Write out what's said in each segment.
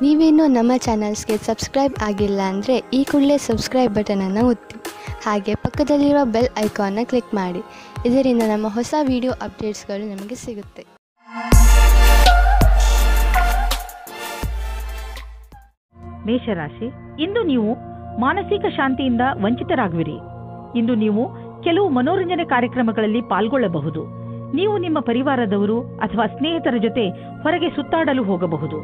ನೀವೇನೂ ನಮ್ಮ ಚಾನಲ್ಸ್ಗೆ ಸಬ್ಸ್ಕ್ರೈಬ್ ಆಗಿಲ್ಲ ಅಂದರೆ ಈ ಕೂಡಲೇ ಸಬ್ಸ್ಕ್ರೈಬ್ ಬಟನನ್ನು ಒತ್ತಿ ಹಾಗೆ ಪಕ್ಕದಲ್ಲಿರುವ ಬೆಲ್ ಐಕಾನ್ನ ಕ್ಲಿಕ್ ಮಾಡಿ. ಇದರಿಂದ ನಮ್ಮ ಹೊಸ ವಿಡಿಯೋ ಅಪ್ಡೇಟ್ಸ್ಗಳು ನಿಮಗೆ ಸಿಗುತ್ತೆ. ಮೇಷರಾಶಿ, ಇಂದು ನೀವು ಮಾನಸಿಕ ಶಾಂತಿಯಿಂದ ವಂಚಿತರಾಗುವಿರಿ. ಇಂದು ನೀವು ಕೆಲವು ಮನೋರಂಜನೆ ಕಾರ್ಯಕ್ರಮಗಳಲ್ಲಿ ಪಾಲ್ಗೊಳ್ಳಬಹುದು. ನೀವು ನಿಮ್ಮ ಪರಿವಾರದವರು ಅಥವಾ ಸ್ನೇಹಿತರ ಜೊತೆ ಹೊರಗೆ ಸುತ್ತಾಡಲು ಹೋಗಬಹುದು.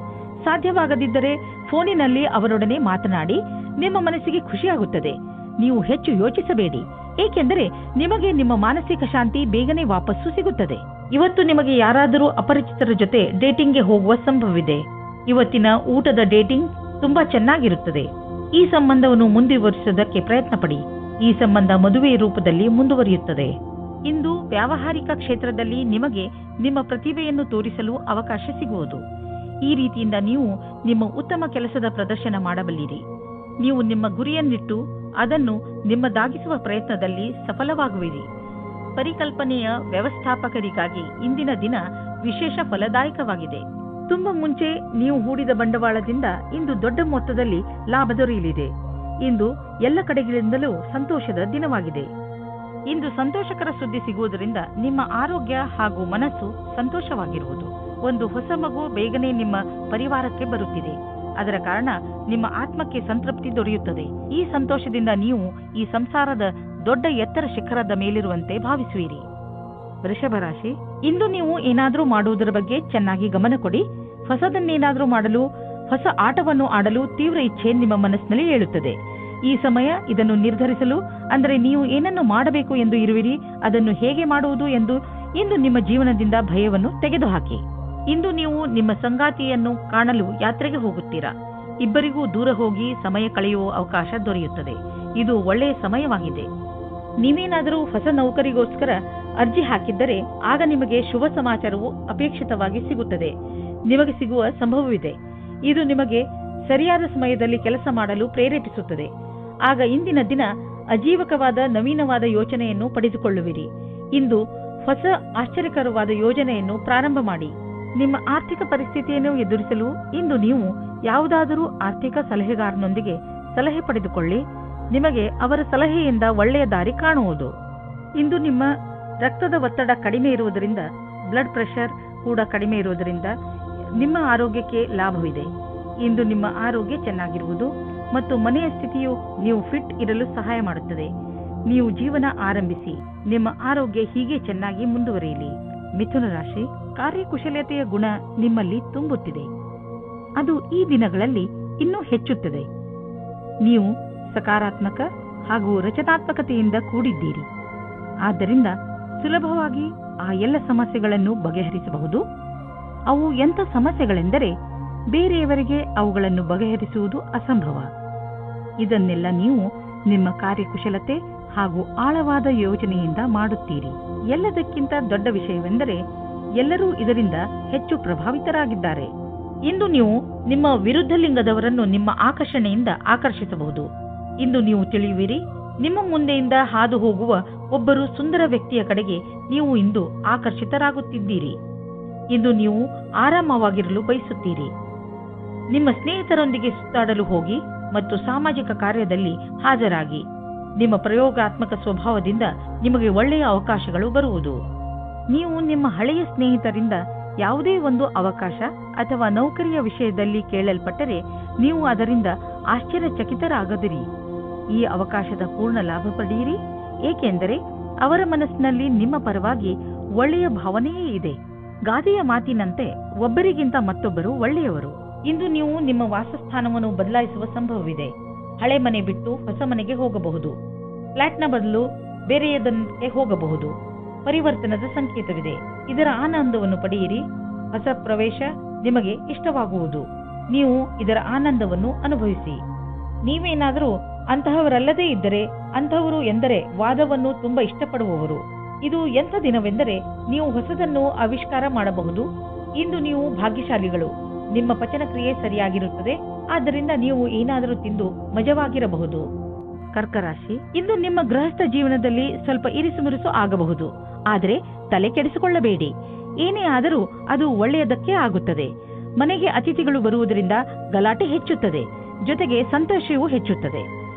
ಸಾಧ್ಯವಾಗದಿದ್ದರೆ ಫೋನಿನಲ್ಲಿ ಅವರೊಡನೆ ಮಾತನಾಡಿ ನಿಮ್ಮ ಮನಸ್ಸಿಗೆ ಖುಷಿಯಾಗುತ್ತದೆ. ನೀವು ಹೆಚ್ಚು ಯೋಚಿಸಬೇಡಿ, ಏಕೆಂದರೆ ನಿಮಗೆ ನಿಮ್ಮ ಮಾನಸಿಕ ಶಾಂತಿ ಬೇಗನೆ ವಾಪಸ್ಸು ಸಿಗುತ್ತದೆ. ಇವತ್ತು ನಿಮಗೆ ಯಾರಾದರೂ ಅಪರಿಚಿತರ ಜೊತೆ ಡೇಟಿಂಗ್ಗೆ ಹೋಗುವ ಸಂಭವವಿದೆ. ಇವತ್ತಿನ ಊಟದ ಡೇಟಿಂಗ್ ತುಂಬಾ ಚೆನ್ನಾಗಿರುತ್ತದೆ. ಈ ಸಂಬಂಧವನ್ನು ಮುಂದುವರಿಸುವುದಕ್ಕೆ ಪ್ರಯತ್ನ ಪಡಿ. ಈ ಸಂಬಂಧ ಮದುವೆ ರೂಪದಲ್ಲಿ ಮುಂದುವರಿಯುತ್ತದೆ. ಇಂದು ವ್ಯಾವಹಾರಿಕ ಕ್ಷೇತ್ರದಲ್ಲಿ ನಿಮಗೆ ನಿಮ್ಮ ಪ್ರತಿಭೆಯನ್ನು ತೋರಿಸಲು ಅವಕಾಶ ಸಿಗುವುದು. ಈ ರೀತಿಯಿಂದ ನೀವು ನಿಮ್ಮ ಉತ್ತಮ ಕೆಲಸದ ಪ್ರದರ್ಶನ ಮಾಡಬಲ್ಲಿರಿ. ನೀವು ನಿಮ್ಮ ಗುರಿಯನ್ನಿಟ್ಟು ಅದನ್ನು ನಿಮ್ಮದಾಗಿಸುವ ಪ್ರಯತ್ನದಲ್ಲಿ ಸಫಲವಾಗುವಿರಿ. ಪರಿಕಲ್ಪನೆಯ ವ್ಯವಸ್ಥಾಪಕರಿಗಾಗಿ ಇಂದಿನ ದಿನ ವಿಶೇಷ ಫಲದಾಯಕವಾಗಿದೆ. ತುಂಬ ಮುಂಚೆ ನೀವು ಹೂಡಿದ ಬಂಡವಾಳದಿಂದ ಇಂದು ದೊಡ್ಡ ಮೊತ್ತದಲ್ಲಿ ಲಾಭ ದೊರೆಯಲಿದೆ. ಇಂದು ಎಲ್ಲ ಕಡೆಗಳಿಂದಲೂ ಸಂತೋಷದ ದಿನವಾಗಿದೆ. ಇಂದು ಸಂತೋಷಕರ ಸುದ್ದಿ ಸಿಗುವುದರಿಂದ ನಿಮ್ಮ ಆರೋಗ್ಯ ಹಾಗೂ ಮನಸ್ಸು ಸಂತೋಷವಾಗಿರುವುದು. ಒಂದು ಹೊಸ ಮಗು ಬೇಗನೆ ನಿಮ್ಮ ಪರಿವಾರಕ್ಕೆ ಬರುತ್ತಿದೆ. ಅದರ ಕಾರಣ ನಿಮ್ಮ ಆತ್ಮಕ್ಕೆ ಸಂತೃಪ್ತಿ ದೊರೆಯುತ್ತದೆ. ಈ ಸಂತೋಷದಿಂದ ನೀವು ಈ ಸಂಸಾರದ ದೊಡ್ಡ ಎತ್ತರ ಶಿಖರದ ಮೇಲಿರುವಂತೆ ಭಾವಿಸುವಿರಿ. ವೃಷಭ ರಾಶಿ, ಇಂದು ನೀವು ಏನಾದರೂ ಮಾಡುವುದರ ಬಗ್ಗೆ ಚೆನ್ನಾಗಿ ಗಮನ ಕೊಡಿ. ಹೊಸದನ್ನೇನಾದರೂ ಮಾಡಲು, ಹೊಸ ಆಟವನ್ನು ಆಡಲು ತೀವ್ರ ಇಚ್ಛೆ ನಿಮ್ಮ ಮನಸ್ಸಿನಲ್ಲಿ ಏಳುತ್ತದೆ. ಈ ಸಮಯ ಇದನ್ನು ನಿರ್ಧರಿಸಲು, ಅಂದರೆ ನೀವು ಏನನ್ನು ಮಾಡಬೇಕು ಎಂದು ಇರುವಿರಿ, ಅದನ್ನು ಹೇಗೆ ಮಾಡುವುದು ಎಂದು ಇಂದು ನಿಮ್ಮ ಜೀವನದಿಂದ ಭಯವನ್ನು ತೆಗೆದುಹಾಕಿ. ಇಂದು ನೀವು ನಿಮ್ಮ ಸಂಗಾತಿಯನ್ನು ಕಾಣಲು ಯಾತ್ರೆಗೆ ಹೋಗುತ್ತೀರಾ. ಇಬ್ಬರಿಗೂ ದೂರ ಹೋಗಿ ಸಮಯ ಕಳೆಯುವ ಅವಕಾಶ ದೊರೆಯುತ್ತದೆ. ಇದು ಒಳ್ಳೆಯ ಸಮಯವಾಗಿದೆ. ನೀವೇನಾದರೂ ಹೊಸ ನೌಕರಿಗೋಸ್ಕರ ಅರ್ಜಿ ಹಾಕಿದ್ದರೆ ಆಗ ನಿಮಗೆ ಶುಭ ಸಮಾಚಾರವು ಅಪೇಕ್ಷಿತವಾಗಿ ಸಿಗುತ್ತದೆ. ನಿಮಗೆ ಸಿಗುವ ಸಂಭವವಿದೆ. ಇದು ನಿಮಗೆ ಸರಿಯಾದ ಸಮಯದಲ್ಲಿ ಕೆಲಸ ಮಾಡಲು ಪ್ರೇರೇಪಿಸುತ್ತದೆ. ಆಗ ಇಂದಿನ ದಿನ ಅಜೀವಕವಾದ ನವೀನವಾದ ಯೋಚನೆಯನ್ನು ಪಡೆದುಕೊಳ್ಳುವಿರಿ. ಇಂದು ಹೊಸ ಆಶ್ಚರ್ಯಕರವಾದ ಯೋಜನೆಯನ್ನು ಪ್ರಾರಂಭ ಮಾಡಿ. ನಿಮ್ಮ ಆರ್ಥಿಕ ಪರಿಸ್ಥಿತಿಯನ್ನು ಎದುರಿಸಲು ಇಂದು ನೀವು ಯಾವುದಾದರೂ ಆರ್ಥಿಕ ಸಲಹೆಗಾರನೊಂದಿಗೆ ಸಲಹೆ ಪಡೆದುಕೊಳ್ಳಿ. ನಿಮಗೆ ಅವರ ಸಲಹೆಯಿಂದ ಒಳ್ಳೆಯ ದಾರಿ ಕಾಣುವುದು. ಇಂದು ನಿಮ್ಮ ರಕ್ತದ ಒತ್ತಡ ಕಡಿಮೆ ಇರುವುದರಿಂದ, ಬ್ಲಡ್ ಪ್ರೆಷರ್ ಕೂಡ ಕಡಿಮೆ ಇರುವುದರಿಂದ ನಿಮ್ಮ ಆರೋಗ್ಯಕ್ಕೆ ಲಾಭವಿದೆ. ಇಂದು ನಿಮ್ಮ ಆರೋಗ್ಯ ಚೆನ್ನಾಗಿರುವುದು ಮತ್ತು ಮನೆಯ ಸ್ಥಿತಿಯು ನೀವು ಫಿಟ್ ಇರಲು ಸಹಾಯ ಮಾಡುತ್ತದೆ. ನೀವು ಜೀವನ ಆರಂಭಿಸಿ. ನಿಮ್ಮ ಆರೋಗ್ಯ ಹೀಗೆ ಚೆನ್ನಾಗಿ ಮುಂದುವರಿಯಲಿ. ಮಿಥುನ ರಾಶಿ, ಕಾರ್ಯಕುಶಲತೆಯ ಗುಣ ನಿಮ್ಮಲ್ಲಿ ತುಂಬುತ್ತಿದೆ. ಅದು ಈ ದಿನಗಳಲ್ಲಿ ಇನ್ನೂ ಹೆಚ್ಚುತ್ತದೆ. ನೀವು ಸಕಾರಾತ್ಮಕ ಹಾಗೂ ರಚನಾತ್ಮಕತೆಯಿಂದ ಕೂಡಿದ್ದೀರಿ. ಆದ್ದರಿಂದ ಸುಲಭವಾಗಿ ಆ ಎಲ್ಲ ಸಮಸ್ಯೆಗಳನ್ನು ಬಗೆಹರಿಸಬಹುದು. ಅವು ಎಂಥ ಸಮಸ್ಯೆಗಳೆಂದರೆ ಬೇರೆಯವರಿಗೆ ಅವುಗಳನ್ನು ಬಗೆಹರಿಸುವುದು ಅಸಂಭವ. ಇದನ್ನೆಲ್ಲ ನೀವು ನಿಮ್ಮ ಕಾರ್ಯಕುಶಲತೆ ಹಾಗೂ ಆಳವಾದ ಯೋಜನೆಯಿಂದ ಮಾಡುತ್ತೀರಿ. ಎಲ್ಲದಕ್ಕಿಂತ ದೊಡ್ಡ ವಿಷಯವೆಂದರೆ ಎಲ್ಲರೂ ಇದರಿಂದ ಹೆಚ್ಚು ಪ್ರಭಾವಿತರಾಗಿದ್ದಾರೆ. ಇಂದು ನೀವು ನಿಮ್ಮ ವಿರುದ್ಧ ಲಿಂಗದವರನ್ನು ನಿಮ್ಮ ಆಕರ್ಷಣೆಯಿಂದ ಆಕರ್ಷಿಸಬಹುದು. ಇಂದು ನೀವು ತಿಳಿಯುವಿರಿ, ನಿಮ್ಮ ಮುಂದೆಯಿಂದ ಹಾದು ಹೋಗುವ ಒಬ್ಬರು ಸುಂದರ ವ್ಯಕ್ತಿಯ ಕಡೆಗೆ ನೀವು ಇಂದು ಆಕರ್ಷಿತರಾಗುತ್ತಿದ್ದೀರಿ. ಇಂದು ನೀವು ಆರಾಮವಾಗಿರಲು ಬಯಸುತ್ತೀರಿ. ನಿಮ್ಮ ಸ್ನೇಹಿತರೊಂದಿಗೆ ಸುತ್ತಾಡಲು ಹೋಗಿ ಮತ್ತು ಸಾಮಾಜಿಕ ಕಾರ್ಯದಲ್ಲಿ ಹಾಜರಾಗಿ. ನಿಮ್ಮ ಪ್ರಯೋಗಾತ್ಮಕ ಸ್ವಭಾವದಿಂದ ನಿಮಗೆ ಒಳ್ಳೆಯ ಅವಕಾಶಗಳು ಬರುವುದು. ನೀವು ನಿಮ್ಮ ಹಳೆಯ ಸ್ನೇಹಿತರಿಂದ ಯಾವುದೇ ಒಂದು ಅವಕಾಶ ಅಥವಾ ನೌಕರಿಯ ವಿಷಯದಲ್ಲಿ ಕೇಳಲ್ಪಟ್ಟರೆ ನೀವು ಅದರಿಂದ ಆಶ್ಚರ್ಯಚಕಿತರಾಗದಿರಿ. ಈ ಅವಕಾಶದ ಪೂರ್ಣ ಲಾಭ ಪಡೆಯಿರಿ, ಏಕೆಂದರೆ ಅವರ ಮನಸ್ಸಿನಲ್ಲಿ ನಿಮ್ಮ ಪರವಾಗಿ ಒಳ್ಳೆಯ ಭಾವನೆಯೇ ಇದೆ. ಗಾದೆಯ ಮಾತಿನಂತೆ ಒಬ್ಬರಿಗಿಂತ ಮತ್ತೊಬ್ಬರು ಒಳ್ಳೆಯವರು. ಇಂದು ನೀವು ನಿಮ್ಮ ವಾಸಸ್ಥಾನವನ್ನು ಬದಲಾಯಿಸುವ ಸಂಭವವಿದೆ. ಹಳೆ ಮನೆ ಬಿಟ್ಟು ಹೊಸ ಮನೆಗೆ ಹೋಗಬಹುದು. ಫ್ಲಾಟ್ನ ಬದಲು ಬೇರೆಯದಕ್ಕೆ ಹೋಗಬಹುದು. ಪರಿವರ್ತನದ ಸಂಕೇತವಿದೆ. ಇದರ ಆನಂದವನ್ನು ಪಡೆಯಿರಿ. ಹೊಸ ಪ್ರವೇಶ ನಿಮಗೆ ಇಷ್ಟವಾಗುವುದು. ನೀವು ಇದರ ಆನಂದವನ್ನು ಅನುಭವಿಸಿ. ನೀವೇನಾದರೂ ಅಂತಹವರಲ್ಲದೇ ಇದ್ದರೆ, ಅಂತಹವರು ಎಂದರೆ ವಾದವನ್ನು ತುಂಬಾ ಇಷ್ಟಪಡುವವರು. ಇದು ಎಂಥ ದಿನವೆಂದರೆ ನೀವು ಹೊಸದನ್ನು ಆವಿಷ್ಕಾರ ಮಾಡಬಹುದು. ಇಂದು ನೀವು ಭಾಗ್ಯಶಾಲಿಗಳು. ನಿಮ್ಮ ಪಚನ ಕ್ರಿಯೆ ಸರಿಯಾಗಿರುತ್ತದೆ. ಆದ್ದರಿಂದ ನೀವು ಏನಾದರೂ ತಿಂದು ಮಜವಾಗಿರಬಹುದು. ಕರ್ಕ ರಾಶಿ, ಇಂದು ನಿಮ್ಮ ಗೃಹಸ್ಥ ಜೀವನದಲ್ಲಿ ಸ್ವಲ್ಪ ಇರಿಸುಮುರುಸು ಆಗಬಹುದು. ಆದರೆ ತಲೆ ಕೆಡಿಸಿಕೊಳ್ಳಬೇಡಿ. ಏನೇ ಆದರೂ ಅದು ಒಳ್ಳೆಯದಕ್ಕೆ ಆಗುತ್ತದೆ. ಮನೆಗೆ ಅತಿಥಿಗಳು ಬರುವುದರಿಂದ ಗಲಾಟೆ ಹೆಚ್ಚುತ್ತದೆ, ಜೊತೆಗೆ ಸಂತೋಷವೂ ಹೆಚ್ಚುತ್ತದೆ.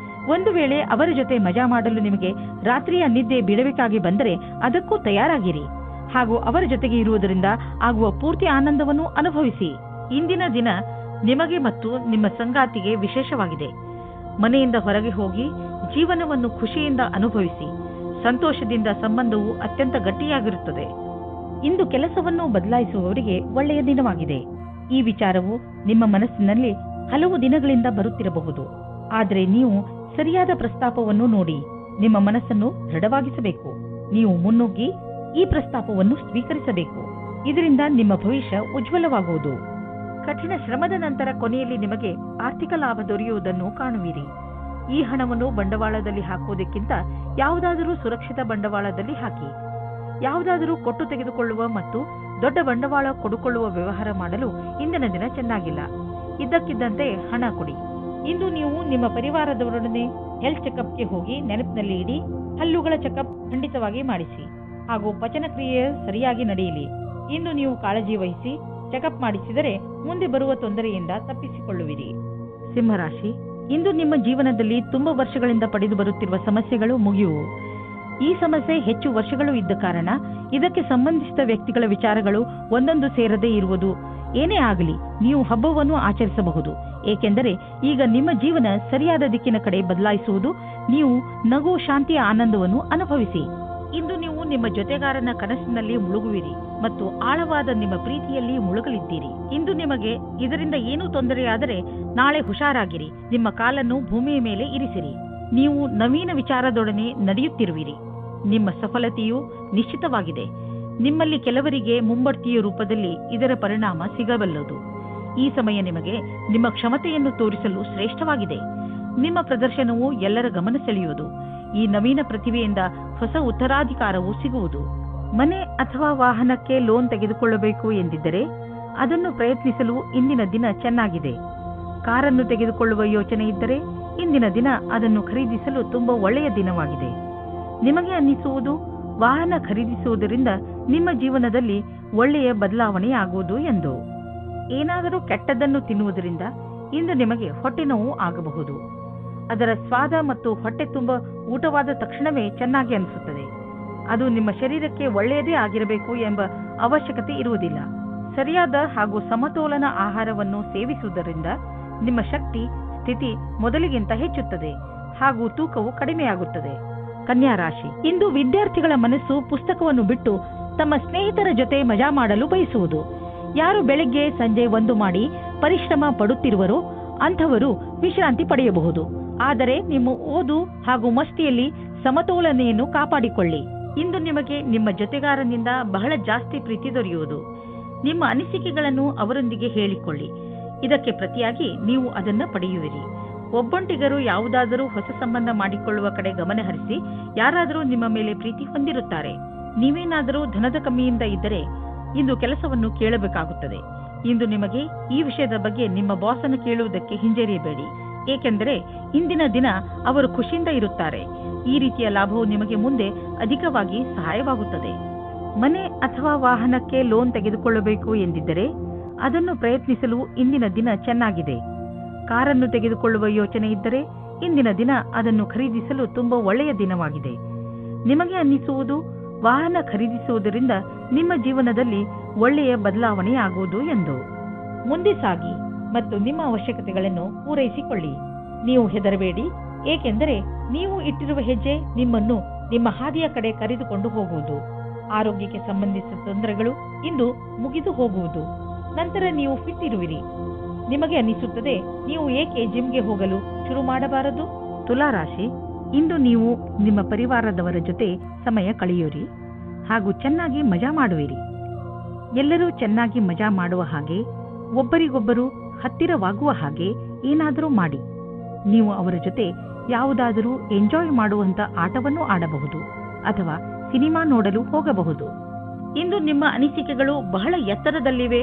ಒಂದು ವೇಳೆ ಅವರ ಜೊತೆ ಮಜಾ ಮಾಡಲು ನಿಮಗೆ ರಾತ್ರಿಯ ನಿದ್ದೆ ಬಿಡಬೇಕಾಗಿ ಬಂದರೆ ಅದಕ್ಕೂ ತಯಾರಾಗಿರಿ ಹಾಗೂ ಅವರ ಜೊತೆಗೆ ಇರುವುದರಿಂದ ಆಗುವ ಪೂರ್ತಿ ಆನಂದವನ್ನು ಅನುಭವಿಸಿ. ಇಂದಿನ ದಿನ ನಿಮಗೆ ಮತ್ತು ನಿಮ್ಮ ಸಂಗಾತಿಗೆ ವಿಶೇಷವಾಗಿದೆ. ಮನೆಯಿಂದ ಹೊರಗೆ ಹೋಗಿ ಜೀವನವನ್ನು ಖುಷಿಯಿಂದ ಅನುಭವಿಸಿ. ಸಂತೋಷದಿಂದ ಸಂಬಂಧವು ಅತ್ಯಂತ ಗಟ್ಟಿಯಾಗಿರುತ್ತದೆ. ಇಂದು ಕೆಲಸವನ್ನು ಬದಲಾಯಿಸುವವರಿಗೆ ಒಳ್ಳೆಯ ದಿನವಾಗಿದೆ. ಈ ವಿಚಾರವು ನಿಮ್ಮ ಮನಸ್ಸಿನಲ್ಲಿ ಹಲವು ದಿನಗಳಿಂದ ಬರುತ್ತಿರಬಹುದು. ಆದರೆ ನೀವು ಸರಿಯಾದ ಪ್ರಸ್ತಾಪವನ್ನು ನೋಡಿ ನಿಮ್ಮ ಮನಸ್ಸನ್ನು ದೃಢವಾಗಿಸಬೇಕು. ನೀವು ಮುನ್ನುಗ್ಗಿ ಈ ಪ್ರಸ್ತಾಪವನ್ನು ಸ್ವೀಕರಿಸಬೇಕು. ಇದರಿಂದ ನಿಮ್ಮ ಭವಿಷ್ಯ ಉಜ್ವಲವಾಗುವುದು. ಕಠಿಣ ಶ್ರಮದ ನಂತರ ಕೊನೆಯಲ್ಲಿ ನಿಮಗೆ ಆರ್ಥಿಕ ಲಾಭ ದೊರೆಯುವುದನ್ನು ಕಾಣುವಿರಿ. ಈ ಹಣವನ್ನು ಬಂಡವಾಳದಲ್ಲಿ ಹಾಕುವುದಕ್ಕಿಂತ ಯಾವುದಾದರೂ ಸುರಕ್ಷಿತ ಬಂಡವಾಳದಲ್ಲಿ ಹಾಕಿ. ಯಾವುದಾದರೂ ಕೊಟ್ಟು ತೆಗೆದುಕೊಳ್ಳುವ ಮತ್ತು ದೊಡ್ಡ ಬಂಡವಾಳ ಕೊಡುಕೊಳ್ಳುವ ವ್ಯವಹಾರ ಮಾಡಲು ಇಂದಿನ ದಿನ ಚೆನ್ನಾಗಿಲ್ಲ. ಇದ್ದಕ್ಕಿದ್ದಂತೆ ಹಣ ಕೊಡಿ. ಇಂದು ನೀವು ನಿಮ್ಮ ಪರಿವಾರದವರೊಡನೆ ಹೆಲ್ತ್ ಚೆಕಪ್ಗೆ ಹೋಗಿ ನೆನಪಿನಲ್ಲಿ ಇಡಿ. ಹಲ್ಲುಗಳ ಚೆಕಪ್ ಖಂಡಿತವಾಗಿ ಮಾಡಿಸಿ ಹಾಗೂ ಪಚನ ಕ್ರಿಯೆ ಸರಿಯಾಗಿ ನಡೆಯಲಿ. ಇಂದು ನೀವು ಕಾಳಜಿ ವಹಿಸಿ ಚೆಕಪ್ ಮಾಡಿಸಿದರೆ ಮುಂದೆ ಬರುವ ತೊಂದರೆಯಿಂದ ತಪ್ಪಿಸಿಕೊಳ್ಳುವಿರಿ. ಸಿಂಹರಾಶಿ, ಇಂದು ನಿಮ್ಮ ಜೀವನದಲ್ಲಿ ತುಂಬಾ ವರ್ಷಗಳಿಂದ ಪಡೆದು ಬರುತ್ತಿರುವ ಸಮಸ್ಯೆಗಳು ಮುಗಿಯುವು. ಈ ಸಮಸ್ಯೆ ಹೆಚ್ಚು ವರ್ಷಗಳು ಇದ್ದ ಕಾರಣ ಇದಕ್ಕೆ ಸಂಬಂಧಿಸಿದ ವ್ಯಕ್ತಿಗಳ ವಿಚಾರಗಳು ಒಂದೊಂದು ಸೇರದೇ ಇರುವುದು. ಏನೇ ಆಗಲಿ ನೀವು ಹಬ್ಬವನ್ನು ಆಚರಿಸಬಹುದು, ಏಕೆಂದರೆ ಈಗ ನಿಮ್ಮ ಜೀವನ ಸರಿಯಾದ ದಿಕ್ಕಿನ ಕಡೆ ಬದಲಾಯಿಸುವುದು. ನೀವು ನಗು, ಶಾಂತಿಯ ಆನಂದವನ್ನು ಅನುಭವಿಸಿ. ಇಂದು ನೀವು ನಿಮ್ಮ ಜೊತೆಗಾರನ ಕನಸಿನಲ್ಲಿ ಮುಳುಗುವಿರಿ ಮತ್ತು ಆಳವಾದ ನಿಮ್ಮ ಪ್ರೀತಿಯಲ್ಲಿ ಮುಳುಗಲಿದ್ದೀರಿ. ಇಂದು ನಿಮಗೆ ಇದರಿಂದ ಏನೂ ತೊಂದರೆಯಾದರೆ ನಾಳೆ ಹುಷಾರಾಗಿರಿ. ನಿಮ್ಮ ಕಾಲನ್ನು ಭೂಮಿಯ ಮೇಲೆ ಇರಿಸಿರಿ. ನೀವು ನವೀನ ವಿಚಾರದೊಡನೆ ನಡೆಯುತ್ತಿರುವಿರಿ. ನಿಮ್ಮ ಸಫಲತೆಯು ನಿಶ್ಚಿತವಾಗಿದೆ. ನಿಮ್ಮಲ್ಲಿ ಕೆಲವರಿಗೆ ಮುಂಬಡ್ತಿಯ ರೂಪದಲ್ಲಿ ಇದರ ಪರಿಣಾಮ ಸಿಗಬಲ್ಲದು. ಈ ಸಮಯ ನಿಮಗೆ ನಿಮ್ಮ ಕ್ಷಮತೆಯನ್ನು ತೋರಿಸಲು ಶ್ರೇಷ್ಠವಾಗಿದೆ. ನಿಮ್ಮ ಪ್ರದರ್ಶನವು ಎಲ್ಲರ ಗಮನ ಸೆಳೆಯುವುದು. ಈ ನವೀನ ಪ್ರತಿಭೆಯಿಂದ ಹೊಸ ಉತ್ತರಾಧಿಕಾರವು ಸಿಗುವುದು. ಮನೆ ಅಥವಾ ವಾಹನಕ್ಕೆ ಲೋನ್ ತೆಗೆದುಕೊಳ್ಳಬೇಕು ಎಂದಿದ್ದರೆ ಅದನ್ನು ಪ್ರಯತ್ನಿಸಲು ಇಂದಿನ ದಿನ ಚೆನ್ನಾಗಿದೆ. ಕಾರನ್ನು ತೆಗೆದುಕೊಳ್ಳುವ ಯೋಚನೆ ಇದ್ದರೆ ಇಂದಿನ ದಿನ ಅದನ್ನು ಖರೀದಿಸಲು ತುಂಬಾ ಒಳ್ಳೆಯ ದಿನವಾಗಿದೆ. ನಿಮಗೆ ಅನ್ನಿಸುವುದು ವಾಹನ ಖರೀದಿಸುವುದರಿಂದ ನಿಮ್ಮ ಜೀವನದಲ್ಲಿ ಒಳ್ಳೆಯ ಬದಲಾವಣೆಯಾಗುವುದು ಎಂದು. ಏನಾದರೂ ಕೆಟ್ಟದ್ದನ್ನು ತಿನ್ನುವುದರಿಂದ ಇಂದು ನಿಮಗೆ ಹೊಟ್ಟೆ ನೋವು ಆಗಬಹುದು. ಅದರ ಸ್ವಾದ ಮತ್ತು ಹೊಟ್ಟೆ ತುಂಬ ಊಟವಾದ ತಕ್ಷಣವೇ ಚೆನ್ನಾಗಿ ಅನಿಸುತ್ತದೆ. ಅದು ನಿಮ್ಮ ಶರೀರಕ್ಕೆ ಒಳ್ಳೆಯದೇ ಆಗಿರಬೇಕು ಎಂಬ ಅವಶ್ಯಕತೆ ಇರುವುದಿಲ್ಲ. ಸರಿಯಾದ ಹಾಗೂ ಸಮತೋಲನ ಆಹಾರವನ್ನು ಸೇವಿಸುವುದರಿಂದ ನಿಮ್ಮ ಶಕ್ತಿ ಸ್ಥಿತಿ ಮೊದಲಿಗಿಂತ ಹೆಚ್ಚುತ್ತದೆ ಹಾಗೂ ತೂಕವು ಕಡಿಮೆಯಾಗುತ್ತದೆ. ಕನ್ಯಾ ರಾಶಿ, ಇಂದು ವಿದ್ಯಾರ್ಥಿಗಳ ಮನಸ್ಸು ಪುಸ್ತಕವನ್ನು ಬಿಟ್ಟು ತಮ್ಮ ಸ್ನೇಹಿತರ ಜೊತೆ ಮಜಾ ಮಾಡಲು ಬಯಸುವುದು. ಯಾರು ಬೆಳಗ್ಗೆ ಸಂಜೆ ಒಂದು ಮಾಡಿ ಪರಿಶ್ರಮ ಪಡುತ್ತಿರುವರೋ ಅಂಥವರು ವಿಶ್ರಾಂತಿ ಪಡೆಯಬಹುದು. ಆದರೆ ನಿಮ್ಮ ಓದು ಹಾಗೂ ಮಸ್ತಿಯಲ್ಲಿ ಸಮತೋಲನೆಯನ್ನು ಕಾಪಾಡಿಕೊಳ್ಳಿ. ಇಂದು ನಿಮಗೆ ನಿಮ್ಮ ಜೊತೆಗಾರನಿಂದ ಬಹಳ ಜಾಸ್ತಿ ಪ್ರೀತಿ ದೊರೆಯುವುದು. ನಿಮ್ಮ ಅನಿಸಿಕೆಗಳನ್ನು ಅವರೊಂದಿಗೆ ಹೇಳಿಕೊಳ್ಳಿ. ಇದಕ್ಕೆ ಪ್ರತಿಯಾಗಿ ನೀವು ಅದನ್ನು ಪಡೆಯುವಿರಿ. ಒಬ್ಬಂಟಿಗರು ಯಾವುದಾದರೂ ಹೊಸ ಸಂಬಂಧ ಮಾಡಿಕೊಳ್ಳುವ ಕಡೆ ಗಮನ ಹರಿಸಿ ಯಾರಾದರೂ ನಿಮ್ಮ ಮೇಲೆ ಪ್ರೀತಿ ಹೊಂದಿರುತ್ತಾರೆ. ನೀವೇನಾದರೂ ಧನದ ಕಮ್ಮಿಯಿಂದ ಇದ್ದರೆ ಇಂದು ಕೆಲಸವನ್ನು ಕೇಳಬೇಕಾಗುತ್ತದೆ. ಇಂದು ನಿಮಗೆ ಈ ವಿಷಯದ ಬಗ್ಗೆ ನಿಮ್ಮ ಬಾಸನ್ನು ಕೇಳುವುದಕ್ಕೆ ಹಿಂಜರಿಯಬೇಡಿ, ಏಕೆಂದರೆ ಇಂದಿನ ದಿನ ಅವರು ಖುಷಿಯಿಂದ ಇರುತ್ತಾರೆ. ಈ ರೀತಿಯ ಲಾಭವು ನಿಮಗೆ ಮುಂದೆ ಅಧಿಕವಾಗಿ ಸಹಾಯವಾಗುತ್ತದೆ. ಮನೆ ಅಥವಾ ವಾಹನಕ್ಕೆ ಲೋನ್ ತೆಗೆದುಕೊಳ್ಳಬೇಕು ಎಂದಿದ್ದರೆ ಅದನ್ನು ಪ್ರಯತ್ನಿಸಲು ಇಂದಿನ ದಿನ ಚೆನ್ನಾಗಿದೆ. ಕಾರನ್ನು ತೆಗೆದುಕೊಳ್ಳುವ ಯೋಚನೆ ಇದ್ದರೆ ಇಂದಿನ ದಿನ ಅದನ್ನು ಖರೀದಿಸಲು ತುಂಬಾ ಒಳ್ಳೆಯ ದಿನವಾಗಿದೆ. ನಿಮಗೆ ಅನ್ನಿಸುವುದು ವಾಹನ ಖರೀದಿಸುವುದರಿಂದ ನಿಮ್ಮ ಜೀವನದಲ್ಲಿ ಒಳ್ಳೆಯ ಬದಲಾವಣೆಯಾಗುವುದು ಎಂದು. ಮುಂದೆ ಸಾಗಿ ಮತ್ತು ನಿಮ್ಮ ಅವಶ್ಯಕತೆಗಳನ್ನು ಪೂರೈಸಿಕೊಳ್ಳಿ. ನೀವು ಹೆದರಬೇಡಿ, ಏಕೆಂದರೆ ನೀವು ಇಟ್ಟಿರುವ ಹೆಜ್ಜೆ ನಿಮ್ಮನ್ನು ನಿಮ್ಮ ಹಾದಿಯ ಕಡೆ ಕರೆದುಕೊಂಡು ಹೋಗುವುದು. ಆರೋಗ್ಯಕ್ಕೆ ಸಂಬಂಧಿಸಿದ ತೊಂದರೆಗಳು ಇಂದು ಮುಗಿದು ಹೋಗುವುದು. ನಂತರ ನೀವು ಫಿಟ್ ಇರುವಿರಿ. ನಿಮಗೆ ಅನ್ನಿಸುತ್ತದೆ, ನೀವು ಏಕೆ ಜಿಮ್ಗೆ ಹೋಗಲು ಶುರು ಮಾಡಬಾರದು? ತುಲಾರಾಶಿ, ಇಂದು ನೀವು ನಿಮ್ಮ ಪರಿವಾರದವರ ಜೊತೆ ಸಮಯ ಕಳೆಯುವಿರಿ ಹಾಗೂ ಚೆನ್ನಾಗಿ ಮಜಾ ಮಾಡುವಿರಿ. ಎಲ್ಲರೂ ಚೆನ್ನಾಗಿ ಮಜಾ ಮಾಡುವ ಹಾಗೆ, ಒಬ್ಬರಿಗೊಬ್ಬರು ಹತ್ತಿರವಾಗುವ ಹಾಗೆ ಏನಾದರೂ ಮಾಡಿ. ನೀವು ಅವರ ಜೊತೆ ಯಾವುದಾದರೂ ಎಂಜಾಯ್ ಮಾಡುವಂತ ಆಟವನ್ನು ಆಡಬಹುದು ಅಥವಾ ಸಿನಿಮಾ ನೋಡಲು ಹೋಗಬಹುದು. ಇಂದು ನಿಮ್ಮ ಅನಿಸಿಕೆಗಳು ಬಹಳ ಎತ್ತರದಲ್ಲಿವೆ.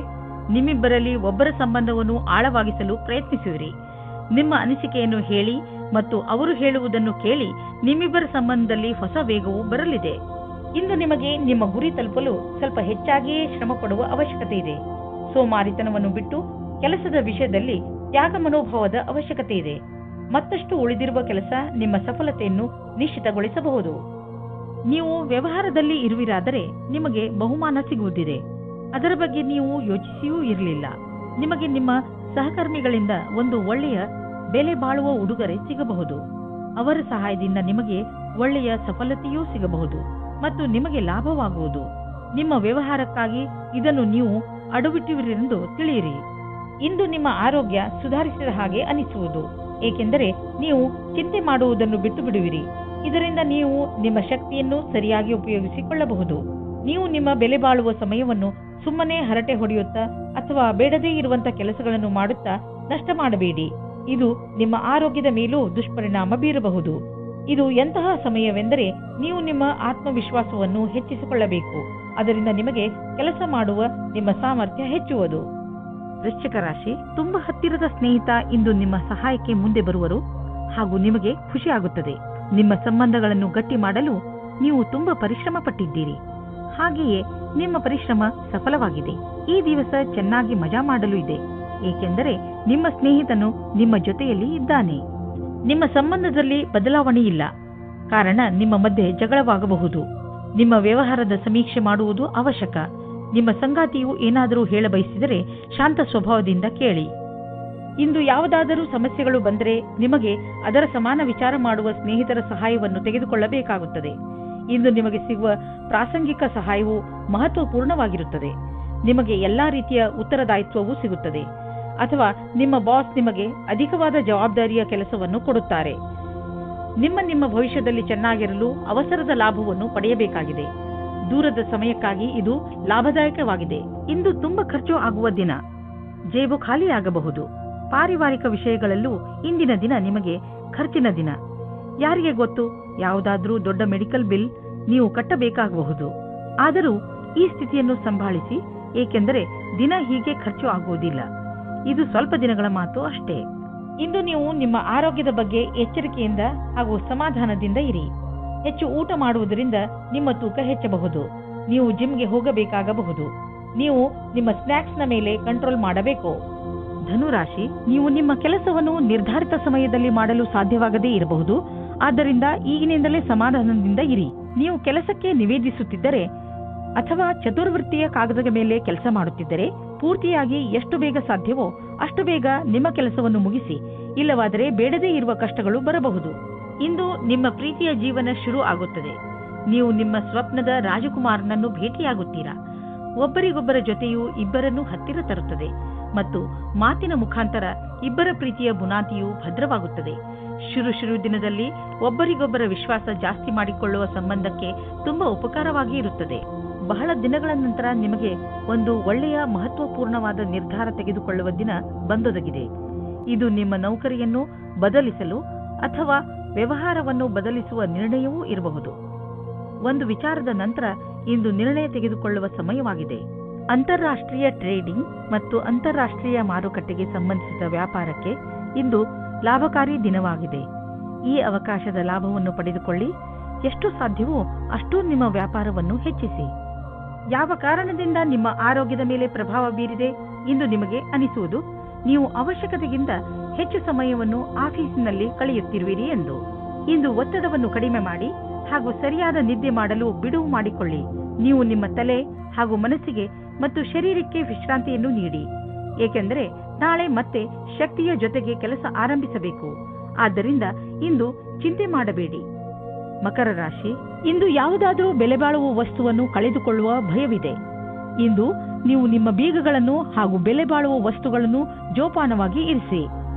ನಿಮ್ಮಿಬ್ಬರಲ್ಲಿ ಒಬ್ಬರ ಸಂಬಂಧವನ್ನು ಆಳವಾಗಿಸಲು ಪ್ರಯತ್ನಿಸುವಿರಿ. ನಿಮ್ಮ ಅನಿಸಿಕೆಯನ್ನು ಹೇಳಿ ಮತ್ತು ಅವರು ಹೇಳುವುದನ್ನು ಕೇಳಿ ನಿಮ್ಮಿಬ್ಬರ ಸಂಬಂಧದಲ್ಲಿ ಹೊಸ ವೇಗವು ಬರಲಿದೆ. ಇಂದು ನಿಮಗೆ ನಿಮ್ಮ ಗುರಿ ತಲುಪಲು ಸ್ವಲ್ಪ ಹೆಚ್ಚಾಗಿಯೇ ಶ್ರಮ ಪಡುವ ಅವಶ್ಯಕತೆ ಇದೆ. ಸೋಮಾರಿತನವನ್ನು ಬಿಟ್ಟು ಕೆಲಸದ ವಿಷಯದಲ್ಲಿ ತ್ಯಾಗ ಮನೋಭಾವದ ಅವಶ್ಯಕತೆ ಇದೆ. ಮತ್ತಷ್ಟು ಉಳಿದಿರುವ ಕೆಲಸ ನಿಮ್ಮ ಸಫಲತೆಯನ್ನು ನಿಶ್ಚಿತಗೊಳಿಸಬಹುದು. ನೀವು ವ್ಯವಹಾರದಲ್ಲಿ ಇರುವಿರಾದರೆ ನಿಮಗೆ ಬಹುಮಾನ ಸಿಗುವುದಿದೆ. ಅದರ ಬಗ್ಗೆ ನೀವು ಯೋಚಿಸಿಯೂ ಇರಲಿಲ್ಲ. ನಿಮಗೆ ನಿಮ್ಮ ಸಹಕರ್ಮಿಗಳಿಂದ ಒಂದು ಒಳ್ಳೆಯ ಬೆಲೆ ಬಾಳುವ ಉಡುಗೊರೆ ಸಿಗಬಹುದು. ಅವರ ಸಹಾಯದಿಂದ ನಿಮಗೆ ಒಳ್ಳೆಯ ಸಫಲತೆಯೂ ಸಿಗಬಹುದು ಮತ್ತು ನಿಮಗೆ ಲಾಭವಾಗುವುದು. ನಿಮ್ಮ ವ್ಯವಹಾರಕ್ಕಾಗಿ ಇದನ್ನು ನೀವು ಅಡವಿಟ್ಟಿರುವಿರೆಂದು ತಿಳಿಯಿರಿ. ಇಂದು ನಿಮ್ಮ ಆರೋಗ್ಯ ಸುಧಾರಿಸಿದ ಹಾಗೆ ಅನಿಸುವುದು, ಏಕೆಂದರೆ ನೀವು ಚಿಂತೆ ಮಾಡುವುದನ್ನು ಬಿಟ್ಟು ಬಿಡುವಿರಿ. ಇದರಿಂದ ನೀವು ನಿಮ್ಮ ಶಕ್ತಿಯನ್ನು ಸರಿಯಾಗಿ ಉಪಯೋಗಿಸಿಕೊಳ್ಳಬಹುದು. ನೀವು ನಿಮ್ಮ ಬೆಲೆ ಬಾಳುವ ಸಮಯವನ್ನು ಸುಮ್ಮನೆ ಹರಟೆ ಹೊಡೆಯುತ್ತಾ ಅಥವಾ ಬೇಡದೇ ಇರುವಂತಹ ಕೆಲಸಗಳನ್ನು ಮಾಡುತ್ತಾ ನಷ್ಟ ಮಾಡಬೇಡಿ. ಇದು ನಿಮ್ಮ ಆರೋಗ್ಯದ ಮೇಲೂ ದುಷ್ಪರಿಣಾಮ ಬೀರಬಹುದು. ಇದು ಎಂತಹ ಸಮಯವೆಂದರೆ ನೀವು ನಿಮ್ಮ ಆತ್ಮವಿಶ್ವಾಸವನ್ನು ಹೆಚ್ಚಿಸಿಕೊಳ್ಳಬೇಕು. ಅದರಿಂದ ನಿಮಗೆ ಕೆಲಸ ಮಾಡುವ ನಿಮ್ಮ ಸಾಮರ್ಥ್ಯ ಹೆಚ್ಚುವುದು. ವೃಶ್ಚಿಕ ರಾಶಿ, ತುಂಬಾ ಹತ್ತಿರದ ಸ್ನೇಹಿತ ಇಂದು ನಿಮ್ಮ ಸಹಾಯಕ್ಕೆ ಮುಂದೆ ಬರುವರು ಹಾಗೂ ನಿಮಗೆ ಖುಷಿಯಾಗುತ್ತದೆ. ನಿಮ್ಮ ಸಂಬಂಧಗಳನ್ನು ಗಟ್ಟಿ ಮಾಡಲು ನೀವು ತುಂಬಾ ಪರಿಶ್ರಮ ಪಟ್ಟಿದ್ದೀರಿ. ಹಾಗೆಯೇ ನಿಮ್ಮ ಪರಿಶ್ರಮ ಸಫಲವಾಗಿದೆ. ಈ ದಿವಸ ಚೆನ್ನಾಗಿ ಮಜಾ ಮಾಡಲು ಇದೆ, ಏಕೆಂದರೆ ನಿಮ್ಮ ಸ್ನೇಹಿತನು ನಿಮ್ಮ ಜೊತೆಯಲ್ಲಿ ಇದ್ದಾನೆ. ನಿಮ್ಮ ಸಂಬಂಧದಲ್ಲಿ ಬದಲಾವಣೆ ಇಲ್ಲ, ಕಾರಣ ನಿಮ್ಮ ಮಧ್ಯೆ ಜಗಳವಾಗಬಹುದು. ನಿಮ್ಮ ವ್ಯವಹಾರದ ಸಮೀಕ್ಷೆ ಮಾಡುವುದು ಅವಶ್ಯಕ. ನಿಮ್ಮ ಸಂಗಾತಿಯು ಏನಾದರೂ ಹೇಳಬಯಸಿದರೆ ಶಾಂತ ಸ್ವಭಾವದಿಂದ ಕೇಳಿ. ಇಂದು ಯಾವುದಾದರೂ ಸಮಸ್ಯೆಗಳು ಬಂದರೆ ನಿಮಗೆ ಅದರ ಸಮಾನ ವಿಚಾರ ಮಾಡುವ ಸ್ನೇಹಿತರ ಸಹಾಯವನ್ನು ತೆಗೆದುಕೊಳ್ಳಬೇಕಾಗುತ್ತದೆ. ಇಂದು ನಿಮಗೆ ಸಿಗುವ ಪ್ರಾಸಂಗಿಕ ಸಹಾಯವು ಮಹತ್ವಪೂರ್ಣವಾಗಿರುತ್ತದೆ. ನಿಮಗೆ ಎಲ್ಲಾ ರೀತಿಯ ಉತ್ತರದಾಯಿತ್ವವೂ ಸಿಗುತ್ತದೆ, ಅಥವಾ ನಿಮ್ಮ ಬಾಸ್ ನಿಮಗೆ ಅಧಿಕವಾದ ಜವಾಬ್ದಾರಿಯ ಕೆಲಸವನ್ನು ಕೊಡುತ್ತಾರೆ. ನಿಮ್ಮ ಭವಿಷ್ಯದಲ್ಲಿ ಚೆನ್ನಾಗಿರಲು ಅವಸರದ ಲಾಭವನ್ನು ಪಡೆಯಬೇಕಾಗಿದೆ. ದೂರದ ಸಮಯಕ್ಕಾಗಿ ಇದು ಲಾಭದಾಯಕವಾಗಿದೆ. ಇಂದು ತುಂಬಾ ಖರ್ಚು ಆಗುವ ದಿನ, ಜೇಬು ಖಾಲಿಯಾಗಬಹುದು. ಪಾರಿವಾರಿಕ ವಿಷಯಗಳಲ್ಲೂ ಇಂದಿನ ದಿನ ನಿಮಗೆ ಖರ್ಚಿನ ದಿನ. ಯಾರಿಗೆ ಗೊತ್ತು, ಯಾವುದಾದ್ರೂ ದೊಡ್ಡ ಮೆಡಿಕಲ್ ಬಿಲ್ ನೀವು ಕಟ್ಟಬೇಕಾಗಬಹುದು. ಆದರೂ ಈ ಸ್ಥಿತಿಯನ್ನು ಸಂಭಾಳಿಸಿ, ಏಕೆಂದರೆ ದಿನ ಹೀಗೆ ಖರ್ಚು ಆಗುವುದಿಲ್ಲ. ಇದು ಸ್ವಲ್ಪ ದಿನಗಳ ಮಾತು ಅಷ್ಟೇ. ಇಂದು ನೀವು ನಿಮ್ಮ ಆರೋಗ್ಯದ ಬಗ್ಗೆ ಎಚ್ಚರಿಕೆಯಿಂದ ಹಾಗೂ ಸಮಾಧಾನದಿಂದ ಇರಿ. ಹೆಚ್ಚು ಊಟ ಮಾಡುವುದರಿಂದ ನಿಮ್ಮ ತೂಕ ಹೆಚ್ಚಬಹುದು. ನೀವು ಜಿಮ್ಗೆ ಹೋಗಬೇಕಾಗಬಹುದು. ನೀವು ನಿಮ್ಮ ಸ್ನ್ಯಾಕ್ಸ್ನ ಮೇಲೆ ಕಂಟ್ರೋಲ್ ಮಾಡಬೇಕು. ಧನುರಾಶಿ, ನೀವು ನಿಮ್ಮ ಕೆಲಸವನ್ನು ನಿರ್ಧಾರಿತ ಸಮಯದಲ್ಲಿ ಮಾಡಲು ಸಾಧ್ಯವಾಗದೇ ಇರಬಹುದು. ಆದ್ದರಿಂದ ಈಗಿನಿಂದಲೇ ಸಮಾಧಾನದಿಂದ ಇರಿ. ನೀವು ಕೆಲಸಕ್ಕೆ ನಿವೇದಿಸುತ್ತಿದ್ದರೆ ಅಥವಾ ಚತುರ್ವೃತ್ತಿಯ ಕಾಗದದ ಮೇಲೆ ಕೆಲಸ ಮಾಡುತ್ತಿದ್ದರೆ ಪೂರ್ತಿಯಾಗಿ ಎಷ್ಟು ಬೇಗ ಸಾಧ್ಯವೋ ಅಷ್ಟು ಬೇಗ ನಿಮ್ಮ ಕೆಲಸವನ್ನು ಮುಗಿಸಿ. ಇಲ್ಲವಾದರೆ ಬೇಡದೇ ಇರುವ ಕಷ್ಟಗಳು ಬರಬಹುದು. ಇಂದು ನಿಮ್ಮ ಪ್ರೀತಿಯ ಜೀವನ ಶುರು ಆಗುತ್ತದೆ. ನೀವು ನಿಮ್ಮ ಸ್ವಪ್ನದ ರಾಜಕುಮಾರನನ್ನು ಭೇಟಿಯಾಗುತ್ತೀರಾ. ಒಬ್ಬರಿಗೊಬ್ಬರ ಜೊತೆಯು ಇಬ್ಬರನ್ನು ಹತ್ತಿರ ತರುತ್ತದೆ ಮತ್ತು ಮಾತಿನ ಮುಖಾಂತರ ಇಬ್ಬರ ಪ್ರೀತಿಯ ಬುನಾದಿಯು ಭದ್ರವಾಗುತ್ತದೆ. ಶುರು ದಿನದಲ್ಲಿ ಒಬ್ಬರಿಗೊಬ್ಬರ ವಿಶ್ವಾಸ ಜಾಸ್ತಿ ಮಾಡಿಕೊಳ್ಳುವ ಸಂಬಂಧಕ್ಕೆ ತುಂಬಾ ಉಪಕಾರವಾಗಿ ಇರುತ್ತದೆ. ಬಹಳ ದಿನಗಳ ನಂತರ ನಿಮಗೆ ಒಂದು ಒಳ್ಳೆಯ ಮಹತ್ವಪೂರ್ಣವಾದ ನಿರ್ಧಾರ ತೆಗೆದುಕೊಳ್ಳುವ ದಿನ ಬಂದೊದಗಿದೆ. ಇದು ನಿಮ್ಮ ನೌಕರಿಯನ್ನು ಬದಲಿಸಲು ಅಥವಾ ವ್ಯವಹಾರವನ್ನು ಬದಲಿಸುವ ನಿರ್ಣಯವೂ ಇರಬಹುದು. ಒಂದು ವಿಚಾರದ ನಂತರ ಇಂದು ನಿರ್ಣಯ ತೆಗೆದುಕೊಳ್ಳುವ ಸಮಯವಾಗಿದೆ. ಅಂತಾರಾಷ್ಟ್ರೀಯ ಟ್ರೇಡಿಂಗ್ ಮತ್ತು ಅಂತಾರಾಷ್ಟ್ರೀಯ ಮಾರುಕಟ್ಟೆಗೆ ಸಂಬಂಧಿಸಿದ ವ್ಯಾಪಾರಕ್ಕೆ ಇಂದು ಲಾಭಕಾರಿ ದಿನವಾಗಿದೆ. ಈ ಅವಕಾಶದ ಲಾಭವನ್ನು ಪಡೆದುಕೊಳ್ಳಿ. ಎಷ್ಟು ಸಾಧ್ಯವೋ ಅಷ್ಟು ನಿಮ್ಮ ವ್ಯಾಪಾರವನ್ನು ಹೆಚ್ಚಿಸಿ. ಯಾವ ಕಾರಣದಿಂದ ನಿಮ್ಮ ಆರೋಗ್ಯದ ಮೇಲೆ ಪ್ರಭಾವ ಬೀರಿದೆ ಇಂದು ನಿಮಗೆ ಅನಿಸುವುದು ನೀವು ಅವಶ್ಯಕತೆಗಿಂತ ಹೆಚ್ಚು ಸಮಯವನ್ನು ಆಫೀಸಿನಲ್ಲಿ ಕಳೆಯುತ್ತಿರುವಿರಿ ಎಂದು. ಇಂದು ಒತ್ತಡವನ್ನು ಕಡಿಮೆ ಮಾಡಿ ಹಾಗೂ ಸರಿಯಾದ ನಿದ್ದೆ ಮಾಡಲು ಬಿಡುವು ಮಾಡಿಕೊಳ್ಳಿ. ನೀವು ನಿಮ್ಮ ತಲೆ ಹಾಗೂ ಮನಸ್ಸಿಗೆ ಮತ್ತು ಶರೀರಕ್ಕೆ ವಿಶ್ರಾಂತಿಯನ್ನು ನೀಡಿ, ಏಕೆಂದರೆ ನಾಳೆ ಮತ್ತೆ ಶಕ್ತಿಯ ಜೊತೆಗೆ ಕೆಲಸ ಆರಂಭಿಸಬೇಕು. ಆದ್ದರಿಂದ ಇಂದು ಚಿಂತೆ ಮಾಡಬೇಡಿ. ಮಕರ ರಾಶಿ, ಇಂದು ಯಾವುದಾದರೂ ಬೆಲೆ ಬಾಳುವ ವಸ್ತುವನ್ನು ಕಳೆದುಕೊಳ್ಳುವ ಭಯವಿದೆ. ಇಂದು ನೀವು ನಿಮ್ಮ ಬೀಗಗಳನ್ನು ಹಾಗೂ ಬೆಲೆ ಬಾಳುವ ವಸ್ತುಗಳನ್ನು ಜೋಪಾನವಾಗಿ ಇರಿಸಿ.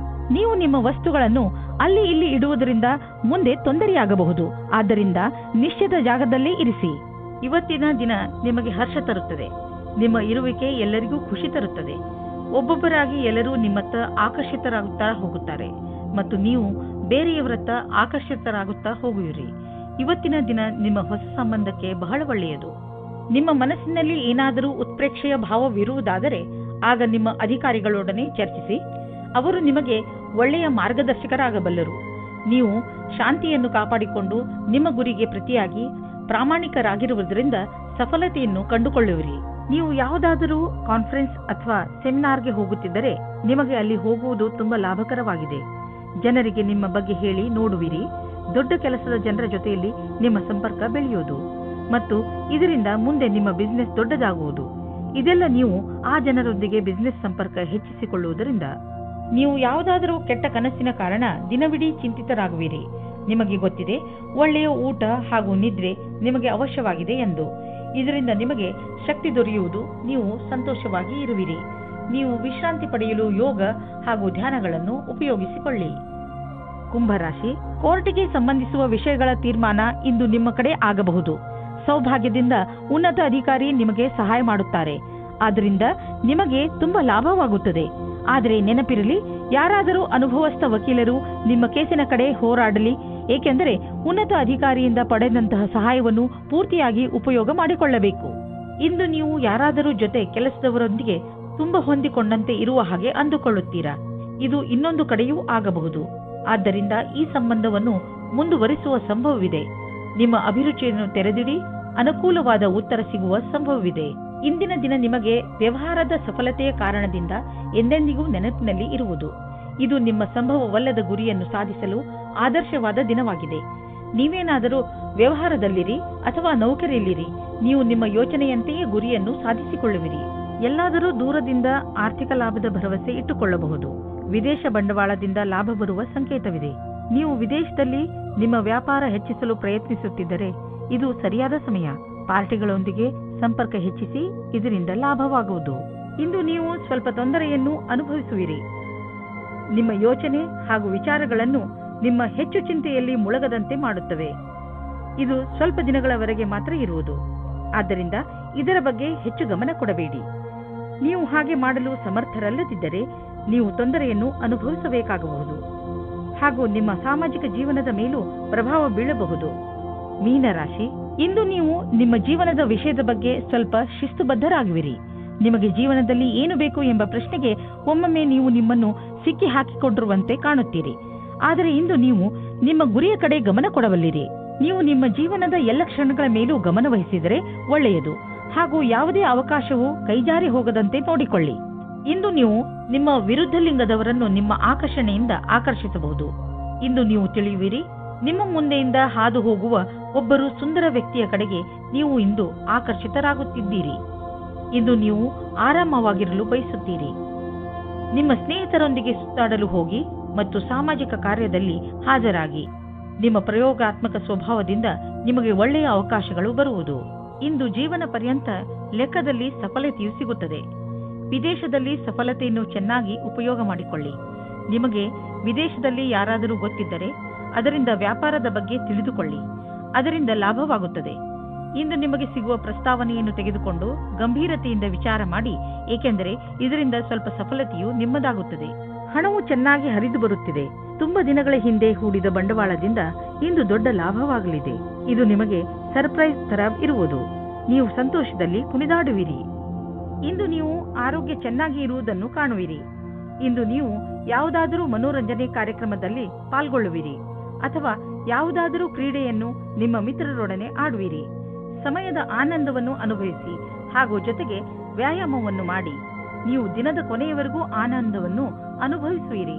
ನೀವು ನಿಮ್ಮ ವಸ್ತುಗಳನ್ನು ಅಲ್ಲಿ ಇಲ್ಲಿ ಇಡುವುದರಿಂದ ಮುಂದೆ ತೊಂದರೆಯಾಗಬಹುದು. ಆದ್ದರಿಂದ ನಿಶ್ಚಿತ ಜಾಗದಲ್ಲೇ ಇರಿಸಿ. ಇವತ್ತಿನ ದಿನ ನಿಮಗೆ ಹರ್ಷ ತರುತ್ತದೆ. ನಿಮ್ಮ ಇರುವಿಕೆ ಎಲ್ಲರಿಗೂ ಖುಷಿ ತರುತ್ತದೆ. ಒಬ್ಬೊಬ್ಬರಾಗಿ ಎಲ್ಲರೂ ನಿಮ್ಮತ್ತ ಆಕರ್ಷಿತರಾಗುತ್ತಾ ಹೋಗುತ್ತಾರೆ ಮತ್ತು ನೀವು ಬೇರೆಯವರತ್ತ ಆಕರ್ಷಿತರಾಗುತ್ತಾ ಹೋಗುವಿರಿ. ಇವತ್ತಿನ ದಿನ ನಿಮ್ಮ ಹೊಸ ಸಂಬಂಧಕ್ಕೆ ಬಹಳ ಒಳ್ಳೆಯದು. ನಿಮ್ಮ ಮನಸ್ಸಿನಲ್ಲಿ ಏನಾದರೂ ಉತ್ಪ್ರೇಕ್ಷೆಯ ಭಾವವಿರುವುದಾದರೆ ಆಗ ನಿಮ್ಮ ಅಧಿಕಾರಿಗಳೊಡನೆ ಚರ್ಚಿಸಿ. ಅವರು ನಿಮಗೆ ಒಳ್ಳೆಯ ಮಾರ್ಗದರ್ಶಕರಾಗಬಲ್ಲರು. ನೀವು ಶಾಂತಿಯನ್ನು ಕಾಪಾಡಿಕೊಂಡು ನಿಮ್ಮ ಗುರಿಗೆ ಪ್ರತಿಯಾಗಿ ಪ್ರಾಮಾಣಿಕರಾಗಿರುವುದರಿಂದ ಸಫಲತೆಯನ್ನು ಕಂಡುಕೊಳ್ಳುವಿರಿ. ನೀವು ಯಾವುದಾದರೂ ಕಾನ್ಫರೆನ್ಸ್ ಅಥವಾ ಸೆಮಿನಾರ್ಗೆ ಹೋಗುತ್ತಿದ್ದರೆ ನಿಮಗೆ ಅಲ್ಲಿ ಹೋಗುವುದು ತುಂಬಾ ಲಾಭಕರವಾಗಿದೆ. ಜನರಿಗೆ ನಿಮ್ಮ ಬಗ್ಗೆ ಹೇಳಿ ನೋಡುವಿರಿ. ದೊಡ್ಡ ಕೆಲಸದ ಜನರ ಜೊತೆಯಲ್ಲಿ ನಿಮ್ಮ ಸಂಪರ್ಕ ಬೆಳೆಯುವುದು ಮತ್ತು ಇದರಿಂದ ಮುಂದೆ ನಿಮ್ಮ ಬಿಸಿನೆಸ್ ದೊಡ್ಡದಾಗುವುದು. ಇದೆಲ್ಲ ನೀವು ಆ ಜನರೊಂದಿಗೆ ಬಿಸಿನೆಸ್ ಸಂಪರ್ಕ ಹೆಚ್ಚಿಸಿಕೊಳ್ಳುವುದರಿಂದ. ನೀವು ಯಾವುದಾದರೂ ಕೆಟ್ಟ ಕನಸಿನ ಕಾರಣ ದಿನವಿಡೀ ಚಿಂತಿತರಾಗುವಿರಿ. ನಿಮಗೆ ಗೊತ್ತಿದೆ, ಒಳ್ಳೆಯ ಊಟ ಹಾಗೂ ನಿದ್ರೆ ನಿಮಗೆ ಅವಶ್ಯವಾಗಿದೆ ಎಂದು. ಇದರಿಂದ ನಿಮಗೆ ಶಕ್ತಿ ದೊರೆಯುವುದು, ನೀವು ಸಂತೋಷವಾಗಿ ಇರುವಿರಿ. ನೀವು ವಿಶ್ರಾಂತಿ ಪಡೆಯಲು ಯೋಗ ಹಾಗೂ ಧ್ಯಾನಗಳನ್ನು ಉಪಯೋಗಿಸಿಕೊಳ್ಳಿ. ಕುಂಭರಾಶಿ, ಕೋರ್ಟಿಗೆ ಸಂಬಂಧಿಸುವ ವಿಷಯಗಳ ತೀರ್ಮಾನ ಇಂದು ನಿಮ್ಮ ಕಡೆ ಆಗಬಹುದು. ಸೌಭಾಗ್ಯದಿಂದ ಉನ್ನತ ಅಧಿಕಾರಿ ನಿಮಗೆ ಸಹಾಯ ಮಾಡುತ್ತಾರೆ. ಆದ್ದರಿಂದ ನಿಮಗೆ ತುಂಬಾ ಲಾಭವಾಗುತ್ತದೆ. ಆದರೆ ನೆನಪಿರಲಿ, ಯಾರಾದರೂ ಅನುಭವಸ್ಥ ವಕೀಲರು ನಿಮ್ಮ ಕೇಸಿನ ಕಡೆ ಹೋರಾಡಲಿ, ಏಕೆಂದರೆ ಉನ್ನತ ಅಧಿಕಾರಿಯಿಂದ ಪಡೆದಂತಹ ಸಹಾಯವನ್ನು ಪೂರ್ತಿಯಾಗಿ ಉಪಯೋಗ ಮಾಡಿಕೊಳ್ಳಬೇಕು. ಇಂದು ನೀವು ಯಾರಾದರೂ ಜೊತೆ ಕೆಲಸದವರೊಂದಿಗೆ ತುಂಬಾ ಹೊಂದಿಕೊಂಡಂತೆ ಇರುವ ಹಾಗೆ ಅಂದುಕೊಳ್ಳುತ್ತೀರಾ. ಇದು ಇನ್ನೊಂದು ಕಡೆಯೂ ಆಗಬಹುದು. ಆದ್ದರಿಂದ ಈ ಸಂಬಂಧವನ್ನು ಮುಂದುವರಿಸುವ ಸಂಭವವಿದೆ. ನಿಮ್ಮ ಅಭಿರುಚಿಯನ್ನು ತೆರೆದಿಡಿ, ಅನುಕೂಲವಾದ ಉತ್ತರ ಸಿಗುವ ಸಂಭವವಿದೆ. ಇಂದಿನ ದಿನ ನಿಮಗೆ ವ್ಯವಹಾರದ ಸಫಲತೆಯ ಕಾರಣದಿಂದ ಎಂದೆಂದಿಗೂ ನೆನಪಿನಲ್ಲಿ ಇರುವುದು. ಇದು ನಿಮ್ಮ ಸಂಭವವಲ್ಲದ ಗುರಿಯನ್ನು ಸಾಧಿಸಲು ಆದರ್ಶವಾದ ದಿನವಾಗಿದೆ. ನೀವೇನಾದರೂ ವ್ಯವಹಾರದಲ್ಲಿರಿ ಅಥವಾ ನೌಕರಿಯಲ್ಲಿರಿ, ನೀವು ನಿಮ್ಮ ಯೋಚನೆಯಂತೆಯೇ ಗುರಿಯನ್ನು ಸಾಧಿಸಿಕೊಳ್ಳುವಿರಿ. ಎಲ್ಲಾದರೂ ದೂರದಿಂದ ಆರ್ಥಿಕ ಲಾಭದ ಭರವಸೆ ಇಟ್ಟುಕೊಳ್ಳಬಹುದು. ವಿದೇಶ ಬಂಡವಾಳದಿಂದ ಲಾಭ ಬರುವ ಸಂಕೇತವಿದೆ. ನೀವು ವಿದೇಶದಲ್ಲಿ ನಿಮ್ಮ ವ್ಯಾಪಾರ ಹೆಚ್ಚಿಸಲು ಪ್ರಯತ್ನಿಸುತ್ತಿದ್ದರೆ ಇದು ಸರಿಯಾದ ಸಮಯ. ಪಾರ್ಟಿಗಳೊಂದಿಗೆ ಸಂಪರ್ಕ ಹೆಚ್ಚಿಸಿ, ಇದರಿಂದ ಲಾಭವಾಗುವುದು. ಇಂದು ನೀವು ಸ್ವಲ್ಪ ತೊಂದರೆಯನ್ನು ಅನುಭವಿಸುವಿರಿ. ನಿಮ್ಮ ಯೋಚನೆ ಹಾಗೂ ವಿಚಾರಗಳನ್ನು ನಿಮ್ಮ ಹೆಚ್ಚು ಚಿಂತೆಯಲ್ಲಿ ಮುಳುಗದಂತೆ ಮಾಡುತ್ತವೆ. ಇದು ಸ್ವಲ್ಪ ದಿನಗಳವರೆಗೆ ಮಾತ್ರ ಇರುವುದು. ಆದ್ದರಿಂದ ಇದರ ಬಗ್ಗೆ ಹೆಚ್ಚು ಗಮನ ಕೊಡಬೇಡಿ. ನೀವು ಹಾಗೆ ಮಾಡಲು ಸಮರ್ಥರಲ್ಲದಿದ್ದರೆ ನೀವು ತೊಂದರೆಯನ್ನು ಅನುಭವಿಸಬೇಕಾಗಬಹುದು ಹಾಗೂ ನಿಮ್ಮ ಸಾಮಾಜಿಕ ಜೀವನದ ಮೇಲೂ ಪ್ರಭಾವ ಬೀಳಬಹುದು. ಮೀನರಾಶಿ, ಇಂದು ನೀವು ನಿಮ್ಮ ಜೀವನದ ವಿಷಯದ ಬಗ್ಗೆ ಸ್ವಲ್ಪ ಶಿಸ್ತುಬದ್ಧರಾಗುವಿರಿ. ನಿಮಗೆ ಜೀವನದಲ್ಲಿ ಏನು ಬೇಕು ಎಂಬ ಪ್ರಶ್ನೆಗೆ ಒಮ್ಮೊಮ್ಮೆ ನೀವು ನಿಮ್ಮನ್ನು ಸಿಕ್ಕಿ ಹಾಕಿಕೊಂಡಿರುವಂತೆ ಕಾಣುತ್ತೀರಿ. ಆದರೆ ಇಂದು ನೀವು ನಿಮ್ಮ ಗುರಿಯ ಕಡೆ ಗಮನ ಕೊಡಬಲ್ಲಿರಿ. ನೀವು ನಿಮ್ಮ ಜೀವನದ ಎಲ್ಲ ಕ್ಷಣಗಳ ಮೇಲೂ ಗಮನ ವಹಿಸಿದರೆ ಒಳ್ಳೆಯದು ಹಾಗೂ ಯಾವುದೇ ಅವಕಾಶವು ಕೈಜಾರಿ ಹೋಗದಂತೆ ನೋಡಿಕೊಳ್ಳಿ. ಇಂದು ನೀವು ನಿಮ್ಮ ವಿರುದ್ಧ ಲಿಂಗದವರನ್ನು ನಿಮ್ಮ ಆಕರ್ಷಣೆಯಿಂದ ಆಕರ್ಷಿಸಬಹುದು. ಇಂದು ನೀವು ತಿಳಿಯುವಿರಿ, ನಿಮ್ಮ ಮುಂದೆಯಿಂದ ಹಾದು ಹೋಗುವ ಒಬ್ಬರು ಸುಂದರ ವ್ಯಕ್ತಿಯ ಕಡೆಗೆ ನೀವು ಇಂದು ಆಕರ್ಷಿತರಾಗುತ್ತಿದ್ದೀರಿ. ಇಂದು ನೀವು ಆರಾಮವಾಗಿರಲು ಬಯಸುತ್ತೀರಿ. ನಿಮ್ಮ ಸ್ನೇಹಿತರೊಂದಿಗೆ ಸುತ್ತಾಡಲು ಹೋಗಿ ಮತ್ತು ಸಾಮಾಜಿಕ ಕಾರ್ಯದಲ್ಲಿ ಹಾಜರಾಗಿ. ನಿಮ್ಮ ಪ್ರಯೋಗಾತ್ಮಕ ಸ್ವಭಾವದಿಂದ ನಿಮಗೆ ಒಳ್ಳೆಯ ಅವಕಾಶಗಳು ಬರುವುದು. ಇಂದು ಜೀವನ ಪರ್ಯಂತ ಲೆಕ್ಕದಲ್ಲಿ ಸಫಲತೆಯು ಸಿಗುತ್ತದೆ. ವಿದೇಶದಲ್ಲಿ ಸಫಲತೆಯನ್ನು ಚೆನ್ನಾಗಿ ಉಪಯೋಗ ಮಾಡಿಕೊಳ್ಳಿ. ನಿಮಗೆ ವಿದೇಶದಲ್ಲಿ ಯಾರಾದರೂ ಗೊತ್ತಿದ್ದರೆ ಅದರಿಂದ ವ್ಯಾಪಾರದ ಬಗ್ಗೆ ತಿಳಿದುಕೊಳ್ಳಿ. ಅದರಿಂದ ಲಾಭವಾಗುತ್ತದೆ. ಇಂದು ನಿಮಗೆ ಸಿಗುವ ಪ್ರಸ್ತಾವನೆಯನ್ನು ತೆಗೆದುಕೊಂಡು ಗಂಭೀರತೆಯಿಂದ ವಿಚಾರ ಮಾಡಿ, ಏಕೆಂದರೆ ಇದರಿಂದ ಸ್ವಲ್ಪ ಸಫಲತೆಯು ನಿಮ್ಮದಾಗುತ್ತದೆ. ಹಣವು ಚೆನ್ನಾಗಿ ಹರಿದು ಬರುತ್ತಿದೆ. ತುಂಬಾ ದಿನಗಳ ಹಿಂದೆ ಹೂಡಿದ ಬಂಡವಾಳದಿಂದ ಇಂದು ದೊಡ್ಡ ಲಾಭವಾಗಲಿದೆ. ಇದು ನಿಮಗೆ ಸರ್ಪ್ರೈಸ್ ತರ ಇರುವುದು. ನೀವು ಸಂತೋಷದಲ್ಲಿ ಕುಣಿದಾಡುವಿರಿ. ಇಂದು ನೀವು ಆರೋಗ್ಯ ಚೆನ್ನಾಗಿ ಇರುವುದನ್ನು ಕಾಣುವಿರಿ. ಇಂದು ನೀವು ಯಾವುದಾದರೂ ಮನೋರಂಜನೆ ಕಾರ್ಯಕ್ರಮದಲ್ಲಿ ಪಾಲ್ಗೊಳ್ಳುವಿರಿ ಅಥವಾ ಯಾವುದಾದರೂ ಕ್ರೀಡೆಯನ್ನು ನಿಮ್ಮ ಮಿತ್ರರೊಡನೆ ಆಡುವಿರಿ. ಸಮಯದ ಆನಂದವನ್ನು ಅನುಭವಿಸಿ ಹಾಗೂ ಜೊತೆಗೆ ವ್ಯಾಯಾಮವನ್ನು ಮಾಡಿ. ನೀವು ದಿನದ ಕೊನೆಯವರೆಗೂ ಆನಂದವನ್ನು ಅನುಭವಿಸುವಿರಿ.